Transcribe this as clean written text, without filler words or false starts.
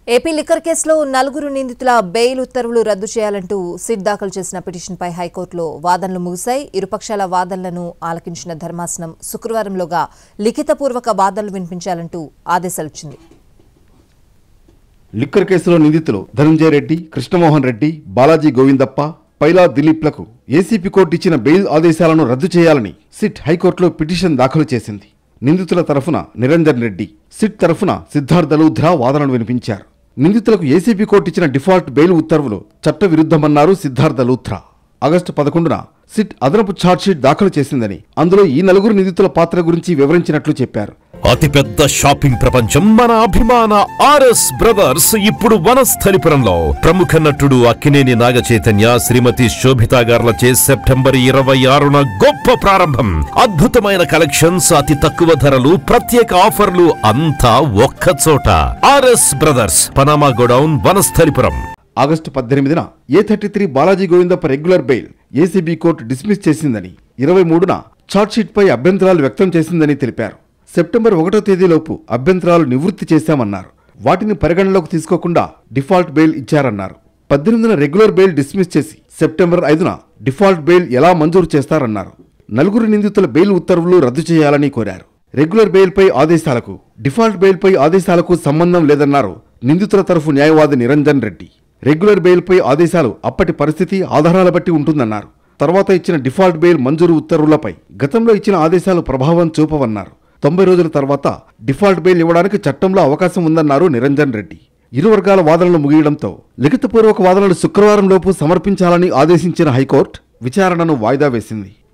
AP liquor కేసులో నలుగురు నిందితుల బెయిల్ ఉత్తర్వులు రద్దు చేయాలంటూ సిట్ దాఖలు చేసిన పిటిషన్పై హైకోర్టులో వాదనలు ముగిశాయి. ఇరుపక్షాల వాదనలను ఆలకించిన ధర్మాసనం శుక్రవారంలోగా లిఖితపూర్వక వాదనలు వినిపించాలంటూ ఆదేశాలిచ్చింది. లిక్కర్ కేసులో నిందితులు ధనంజయ రెడ్డి, కృష్ణమోహన్ రెడ్డి, బాలాజీ గోవిందప్ప, పైలా దిలీప్లకు ఏసీపీ కోర్టు ఇచ్చిన బెయిల్ ఆదేశాలను రద్దు చేయాలని సిట్ హైకోర్టులో పిటిషన్ దాఖలు చేసింది. నిందితుల తరఫున నిరంజన్ రెడ్డి, సిట్ తరఫున సిద్ధార్థ లూథ్రా వాదనలు వినిపించారు. నిందితులకు ఏసీబీ కోర్టు ఇచ్చిన డిఫాల్ట్ బెయిల్ ఉత్తర్వులు చట్టవిరుద్ధమన్నారు సిద్ధార్థ లూథ్రా. ఆగస్టు 11న సిట్ అదనపు ఛార్జ్షీట్ దాఖలు చేసిందని, అందులో ఈ నలుగురు నిందితుల పాత్ర గురించి వివరించినట్లు చెప్పారు. అతిపెద్ద షాపింగ్ ప్రపంచం మన అభిమాన ఆర్ఎస్ బ్రదర్స్ ఇప్పుడు వనస్థలిపురంలో. ప్రముఖ నటుడు అక్కినేని నాగ చైతన్య, శ్రీమతి శోభితా గార్లచే సెప్టెంబర్ 26న గొప్ప ప్రారంభం. అద్భుతమైన కలెక్షన్స్, అతి తక్కువ ధరలు, ప్రత్యేక ఆఫర్లు, అంతా ఒక్క చోట. RS brothers, Panama godown, Vanasthalipuram. August 18న A33 Balaji Govindappa regular bail ACB court dismiss చేసిందని, 23న ఛార్జ్షీట్పై అభ్యంతరాలు వ్యక్తం చేసిందని తెలిపారు. సెప్టెంబర్ 1వ తేదీలోపు అభ్యంతరాలు నివృత్తి చేశామన్నారు. వాటిని పరిగణలోకి తీసుకోకుండా డిఫాల్ట్ బెయిల్ ఇచ్చారన్నారు. 18న రెగ్యులర్ బెయిల్ డిస్మిస్ చేసి సెప్టెంబర్ 5న డిఫాల్ట్ బెయిల్ ఎలా మంజూరు చేస్తారన్నారు. నలుగురు నిందితుల బెయిల్ ఉత్తర్వులు రద్దు చేయాలని కోరారు. రెగ్యులర్ బెయిల్పై ఆదేశాలకు, డిఫాల్ట్ బెయిల్పై ఆదేశాలకు సంబంధం లేదన్నారు నిందితుల తరఫు న్యాయవాది నిరంజన్ రెడ్డి. రెగ్యులర్ బెయిల్పై ఆదేశాలు అప్పటి పరిస్థితి, ఆధారాల బట్టి ఉంటుందన్నారు. తర్వాత ఇచ్చిన డిఫాల్ట్ బెయిల్ మంజూరు ఉత్తర్వులపై గతంలో ఇచ్చిన ఆదేశాలు ప్రభావం చూపవన్నారు. 90 రోజుల తర్వాత డిఫాల్ట్ బెయిల్ ఇవ్వడానికి చట్టంలో అవకాశం ఉందన్నారు నిరంజన్ రెడ్డి. ఇరు వర్గాల వాదనలు ముగియడంతో లిఖితపూర్వక వాదనలు శుక్రవారంలోపు సమర్పించాలని ఆదేశించిన హైకోర్టు విచారణను వాయిదా వేసింది.